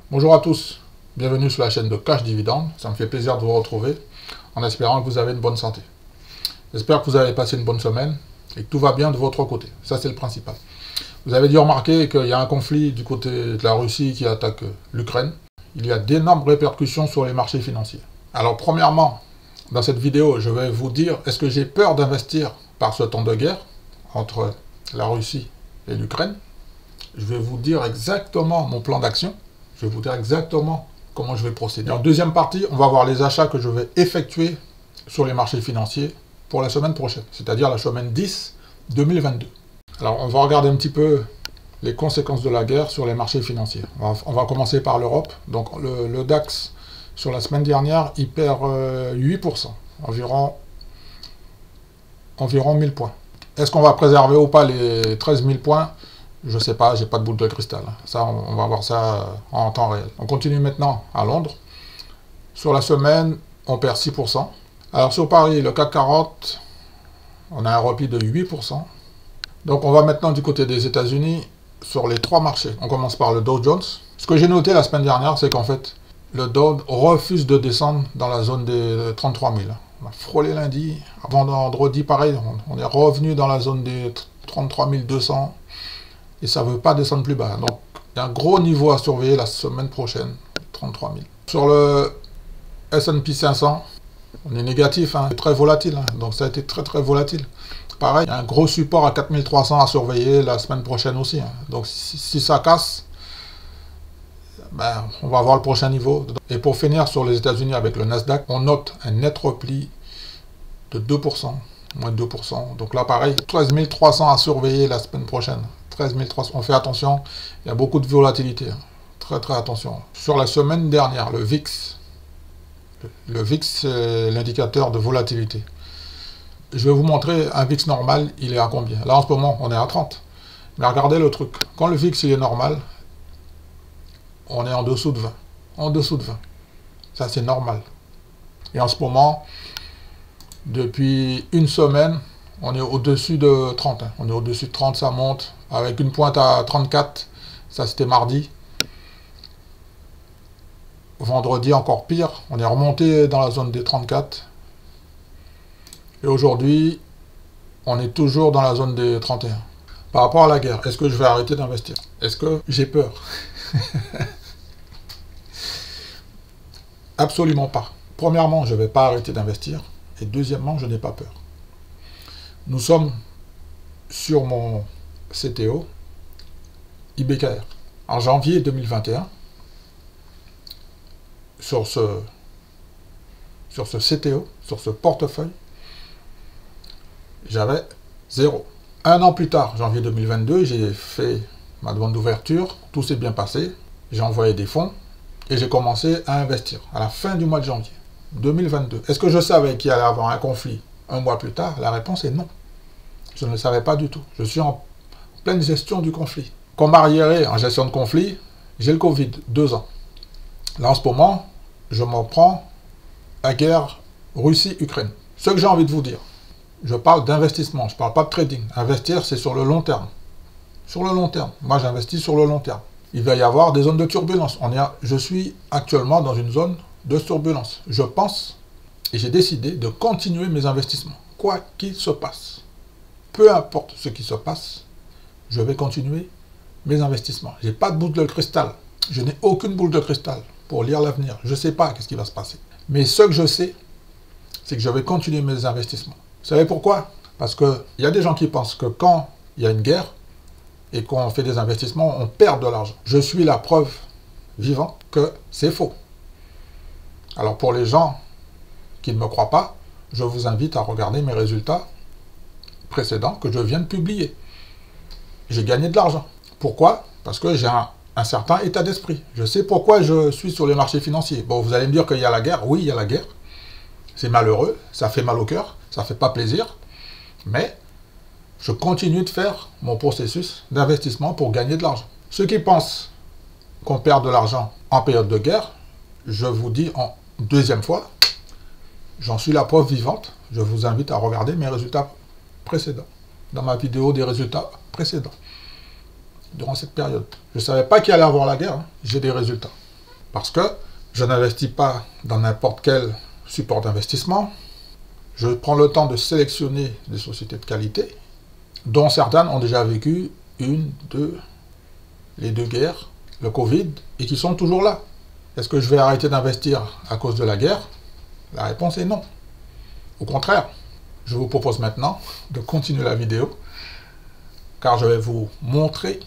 Bonjour à tous, bienvenue sur la chaîne de Cash Dividende. Ça me fait plaisir de vous retrouver en espérant que vous avez une bonne santé. J'espère que vous avez passé une bonne semaine et que tout va bien de votre côté. Ça, c'est le principal. Vous avez dû remarquer qu'il y a un conflit du côté de la Russie qui attaque l'Ukraine. Il y a d'énormes répercussions sur les marchés financiers. Alors, premièrement, dans cette vidéo, je vais vous dire, est-ce que j'ai peur d'investir par ce temps de guerre entre la Russie et l'Ukraine? Je vais vous dire exactement mon plan d'action. Je vais vous dire exactement comment je vais procéder. En deuxième partie, on va voir les achats que je vais effectuer sur les marchés financiers pour la semaine prochaine, c'est-à-dire la semaine 10 2022. Alors, on va regarder un petit peu les conséquences de la guerre sur les marchés financiers. On va commencer par l'Europe. Donc, le DAX, sur la semaine dernière, il perd 8%, environ 1000 points. Est-ce qu'on va préserver ou pas les 13 000 points? Je ne sais pas, j'ai pas de boule de cristal. Ça, on va voir ça en temps réel. On continue maintenant à Londres. Sur la semaine, on perd 6%. Alors sur Paris, le CAC 40, on a un repli de 8%. Donc on va maintenant du côté des États-Unis sur les trois marchés. On commence par le Dow Jones. Ce que j'ai noté la semaine dernière, c'est qu'en fait, le Dow refuse de descendre dans la zone des 33 000. On a frôlé lundi. Avant vendredi, pareil, on est revenu dans la zone des 33 200. Et ça ne veut pas descendre plus bas. Donc, il y a un gros niveau à surveiller la semaine prochaine, 33 000. Sur le S&P 500, on est négatif, hein, c'est très volatile. Hein, donc, ça a été très, très volatile. Pareil, il y a un gros support à 4300 à surveiller la semaine prochaine aussi. Hein. Donc, si ça casse, ben, on va voir le prochain niveau. Et pour finir, sur les États-Unis avec le Nasdaq, on note un net repli de 2%, moins de 2%. Donc là, pareil, 13 300 à surveiller la semaine prochaine. 13 300, on fait attention, il y a beaucoup de volatilité, hein. Très très attention. Sur la semaine dernière, le VIX, c'est l'indicateur de volatilité. Je vais vous montrer un VIX normal, il est à combien? Là en ce moment, on est à 30. Mais regardez le truc, quand le VIX il est normal, on est en dessous de 20. En dessous de 20. Ça c'est normal. Et en ce moment, depuis une semaine, on est au-dessus de 30. Hein. On est au-dessus de 30, ça monte. Avec une pointe à 34. Ça, c'était mardi. Vendredi, encore pire. On est remonté dans la zone des 34. Et aujourd'hui, on est toujours dans la zone des 31. Par rapport à la guerre, est-ce que je vais arrêter d'investir? Est-ce que j'ai peur? Absolument pas. Premièrement, je ne vais pas arrêter d'investir. Et deuxièmement, je n'ai pas peur. Nous sommes sur mon CTO IBKR. En janvier 2021, sur ce CTO, sur ce portefeuille, j'avais 0. Un an plus tard, janvier 2022, j'ai fait ma demande d'ouverture, tout s'est bien passé, j'ai envoyé des fonds et j'ai commencé à investir à la fin du mois de janvier 2022. Est-ce que je savais qu'il allait y avoir un conflit un mois plus tard? La réponse est non. Je ne le savais pas du tout. Je suis en pleine gestion du conflit. Comme arriéré en gestion de conflit, j'ai le Covid, 2 ans. Là, en ce moment, je m'en prends à la guerre Russie-Ukraine. Ce que j'ai envie de vous dire, je parle d'investissement, je ne parle pas de trading. Investir, c'est sur le long terme. Sur le long terme. Moi, j'investis sur le long terme. Il va y avoir des zones de turbulence. Je suis actuellement dans une zone de turbulence. Je pense, et j'ai décidé de continuer mes investissements, quoi qu'il se passe. Peu importe ce qui se passe, je vais continuer mes investissements. Je n'ai pas de boule de cristal. Je n'ai aucune boule de cristal pour lire l'avenir. Je ne sais pas ce qui va se passer. Mais ce que je sais, c'est que je vais continuer mes investissements. Vous savez pourquoi? Parce qu'il y a des gens qui pensent que quand il y a une guerre et qu'on fait des investissements, on perd de l'argent. Je suis la preuve vivante que c'est faux. Alors pour les gens qui ne me croient pas, je vous invite à regarder mes résultats précédents que je viens de publier. J'ai gagné de l'argent. Pourquoi? Parce que j'ai un certain état d'esprit. Je sais pourquoi je suis sur les marchés financiers. Bon, vous allez me dire qu'il y a la guerre. Oui, il y a la guerre. C'est malheureux, ça fait mal au cœur, ça fait pas plaisir. Mais je continue de faire mon processus d'investissement pour gagner de l'argent. Ceux qui pensent qu'on perd de l'argent en période de guerre, je vous dis en deuxième fois, j'en suis la preuve vivante. Je vous invite à regarder mes résultats précédents. Dans ma vidéo des résultats précédents. Durant cette période. Je ne savais pas qu'il allait avoir la guerre. Hein. J'ai des résultats. Parce que je n'investis pas dans n'importe quel support d'investissement. Je prends le temps de sélectionner des sociétés de qualité, dont certaines ont déjà vécu les deux guerres, le Covid, et qui sont toujours là. Est-ce que je vais arrêter d'investir à cause de la guerre? La réponse est non. Au contraire, je vous propose maintenant de continuer la vidéo, car je vais vous montrer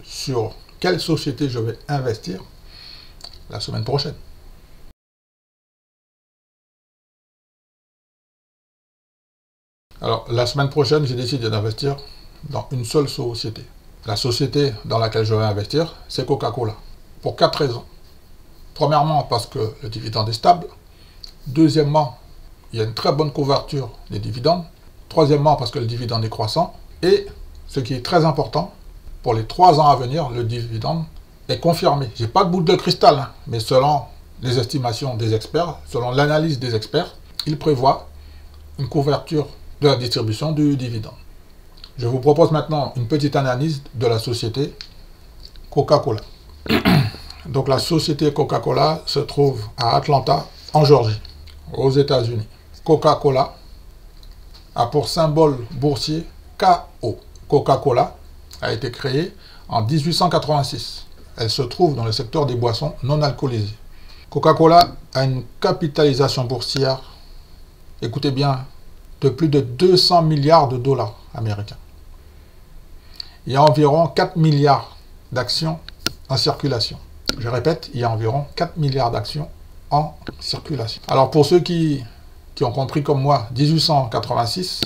sur quelle société je vais investir la semaine prochaine. Alors, la semaine prochaine, j'ai décidé d'investir dans une seule société. La société dans laquelle je vais investir, c'est Coca-Cola. Pour 4 raisons. Premièrement, parce que le dividende est stable. Deuxièmement, il y a une très bonne couverture des dividendes. Troisièmement, parce que le dividende est croissant. Et, ce qui est très important, pour les 3 ans à venir, le dividende est confirmé. Je n'ai pas de boule de cristal, hein, mais selon les estimations des experts, selon l'analyse des experts, ils prévoient une couverture de la distribution du dividende. Je vous propose maintenant une petite analyse de la société Coca-Cola. Donc la société Coca-Cola se trouve à Atlanta, en Géorgie, aux États-Unis. Coca-Cola a pour symbole boursier KO. Coca-Cola a été créée en 1886. Elle se trouve dans le secteur des boissons non alcoolisées. Coca-Cola a une capitalisation boursière, écoutez bien, de plus de 200 milliards de dollars américains. Il y a environ 4 milliards d'actions en circulation. Je répète, il y a environ 4 milliards d'actions en circulation. Alors pour ceux qui ont compris comme moi, 1886,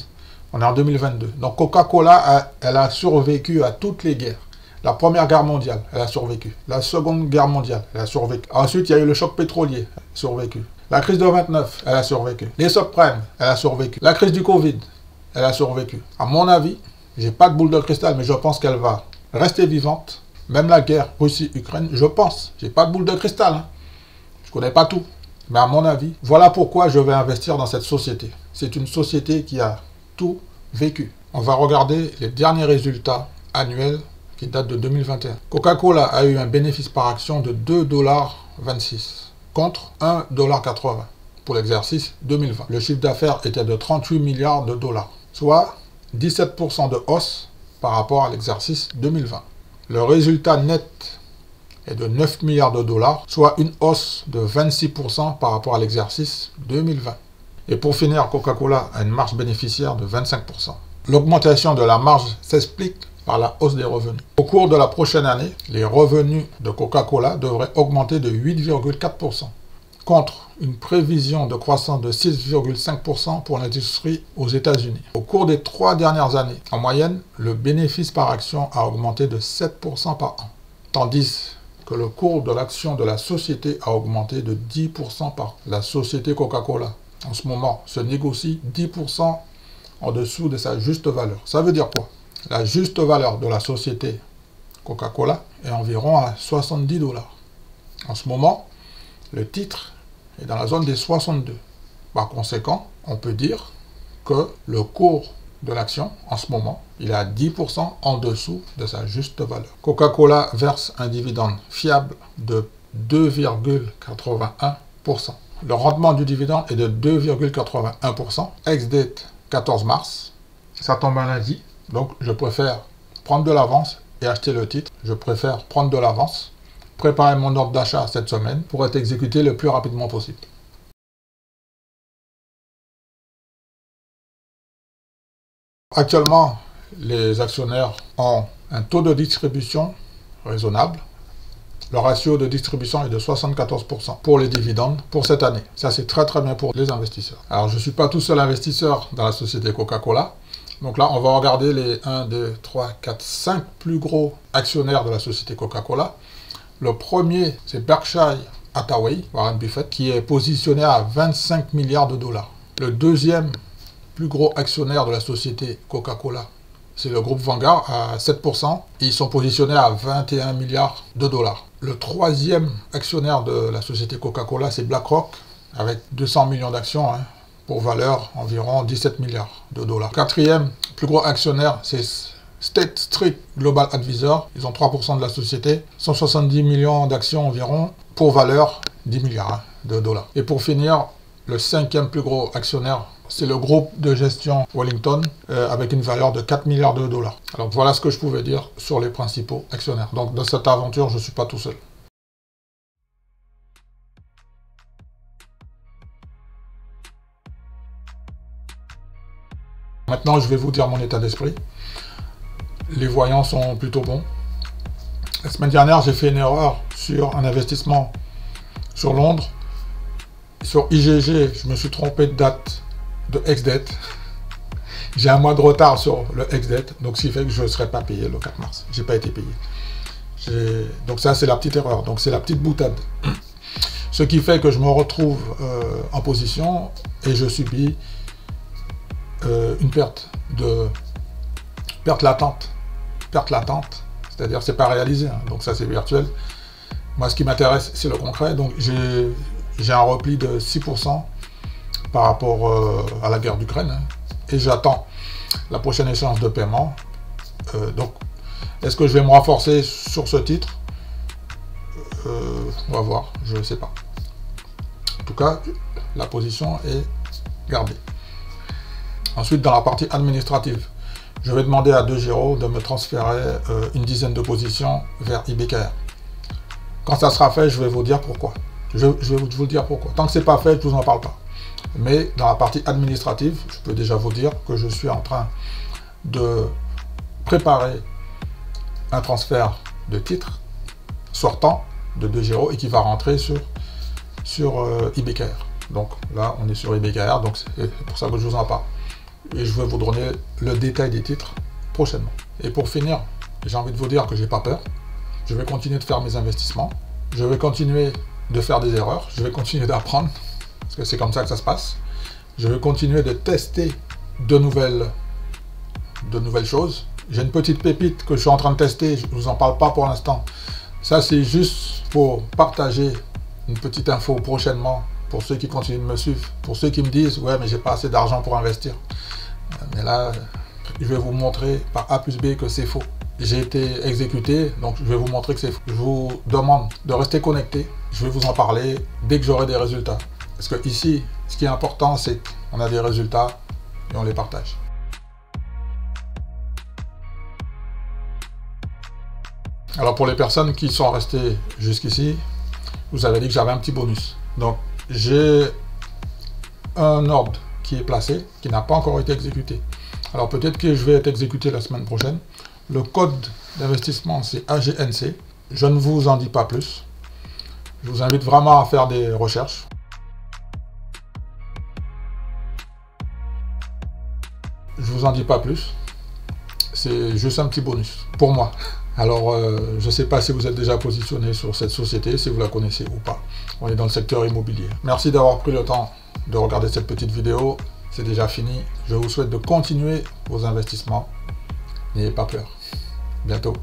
on est en 2022. Donc Coca-Cola, elle a survécu à toutes les guerres. La Première Guerre mondiale, elle a survécu. La Seconde Guerre mondiale, elle a survécu. Ensuite, il y a eu le choc pétrolier, elle a survécu. La crise de 29, elle a survécu. Les subprimes, elle a survécu. La crise du Covid, elle a survécu. À mon avis, j'ai pas de boule de cristal, mais je pense qu'elle va rester vivante. Même la guerre Russie-Ukraine, je pense. J'ai pas de boule de cristal. Hein. Je connais pas tout. Mais à mon avis, voilà pourquoi je vais investir dans cette société. C'est une société qui a tout vécu. On va regarder les derniers résultats annuels qui datent de 2021. Coca-Cola a eu un bénéfice par action de 2,26 $ contre 1,80 $ pour l'exercice 2020. Le chiffre d'affaires était de 38 milliards de dollars, soit 17% de hausse par rapport à l'exercice 2020. Le résultat net est de 9 milliards de dollars, soit une hausse de 26% par rapport à l'exercice 2020. Et pour finir, Coca-Cola a une marge bénéficiaire de 25%. L'augmentation de la marge s'explique par la hausse des revenus. Au cours de la prochaine année, les revenus de Coca-Cola devraient augmenter de 8,4%, contre une prévision de croissance de 6,5% pour l'industrie aux États-Unis. Au cours des 3 dernières années, en moyenne, le bénéfice par action a augmenté de 7% par an, tandis que le cours de l'action de la société a augmenté de 10% par an. La société Coca-Cola, en ce moment, se négocie 10% en dessous de sa juste valeur. Ça veut dire quoi? La juste valeur de la société Coca-Cola est environ à 70 $. En ce moment, le titre est dans la zone des 62. Par conséquent, on peut dire que le cours de l'action, en ce moment, il est à 10% en dessous de sa juste valeur. Coca-Cola verse un dividende fiable de 2,81%. Le rendement du dividende est de 2,81%. Ex-date 14 mars. Ça tombe un lundi. Donc, je préfère prendre de l'avance et acheter le titre. Je préfère prendre de l'avance, préparer mon ordre d'achat cette semaine pour être exécuté le plus rapidement possible. Actuellement, les actionnaires ont un taux de distribution raisonnable. Le ratio de distribution est de 74% pour les dividendes pour cette année. Ça, c'est très très bien pour les investisseurs. Alors, je ne suis pas tout seul investisseur dans la société Coca-Cola. Donc là, on va regarder les 1, 2, 3, 4, 5 plus gros actionnaires de la société Coca-Cola. Le premier, c'est Berkshire Hathaway, Warren Buffett, qui est positionné à 25 milliards de dollars. Le deuxième plus gros actionnaire de la société Coca-Cola, c'est le groupe Vanguard à 7%. Et ils sont positionnés à 21 milliards de dollars. Le troisième actionnaire de la société Coca-Cola, c'est BlackRock, avec 200 millions d'actions, pour valeur environ 17 milliards de dollars. Quatrième plus gros actionnaire, c'est State Street Global Advisor, ils ont 3% de la société, 170 millions d'actions environ, pour valeur 10 milliards de dollars. Et pour finir, le 5e plus gros actionnaire, c'est le groupe de gestion Wellington, avec une valeur de 4 milliards de dollars. Alors voilà ce que je pouvais dire sur les principaux actionnaires. Donc dans cette aventure, je ne suis pas tout seul. Maintenant, je vais vous dire mon état d'esprit. Les voyants sont plutôt bons. La semaine dernière, j'ai fait une erreur sur un investissement sur Londres. Sur IGG, je me suis trompé de date de ex-date. J'ai un mois de retard sur le ex-date, donc ce qui fait que je ne serai pas payé le 4 mars. Je n'ai pas été payé. Donc ça, c'est la petite erreur. Donc c'est la petite boutade. Ce qui fait que je me retrouve en position et je subis une perte latente. Perte latente, c'est-à-dire c'est pas réalisé, hein, donc ça c'est virtuel. Moi ce qui m'intéresse c'est le concret, donc j'ai un repli de 6% par rapport à la guerre d'Ukraine, hein, et j'attends la prochaine échéance de paiement. Donc est-ce que je vais me renforcer sur ce titre? On va voir, je ne sais pas. En tout cas, la position est gardée. Ensuite, dans la partie administrative, je vais demander à DEGIRO de me transférer une dizaine de positions vers IBKR. Quand ça sera fait, je vais vous dire pourquoi. Je vais vous dire pourquoi. Tant que ce n'est pas fait, je ne vous en parle pas. Mais dans la partie administrative, je peux déjà vous dire que je suis en train de préparer un transfert de titres sortant de DEGIRO et qui va rentrer sur IBKR. Donc là, on est sur IBKR, donc c'est pour ça que je vous en parle. Et je vais vous donner le détail des titres prochainement. Et pour finir, j'ai envie de vous dire que j'ai pas peur. Je vais continuer de faire mes investissements. Je vais continuer de faire des erreurs. Je vais continuer d'apprendre, parce que c'est comme ça que ça se passe. Je vais continuer de tester de nouvelles choses. J'ai une petite pépite que je suis en train de tester. Je ne vous en parle pas pour l'instant. Ça, c'est juste pour partager une petite info prochainement. Pour ceux qui continuent de me suivre, pour ceux qui me disent « Ouais, mais j'ai pas assez d'argent pour investir. » Mais là, je vais vous montrer par A plus B que c'est faux. J'ai été exécuté, donc je vais vous montrer que c'est faux. Je vous demande de rester connecté. Je vais vous en parler dès que j'aurai des résultats. Parce que ici, ce qui est important, c'est qu'on a des résultats et on les partage. Alors pour les personnes qui sont restées jusqu'ici, vous avez dit que j'avais un petit bonus. Donc, j'ai un ordre qui est placé, qui n'a pas encore été exécuté. Alors peut-être que je vais être exécuté la semaine prochaine. Le code d'investissement, c'est AGNC. Je ne vous en dis pas plus. Je vous invite vraiment à faire des recherches. Je vous en dis pas plus. C'est juste un petit bonus, pour moi. Alors, je ne sais pas si vous êtes déjà positionné sur cette société, si vous la connaissez ou pas. On est dans le secteur immobilier. Merci d'avoir pris le temps de regarder cette petite vidéo. C'est déjà fini. Je vous souhaite de continuer vos investissements. N'ayez pas peur. Bientôt.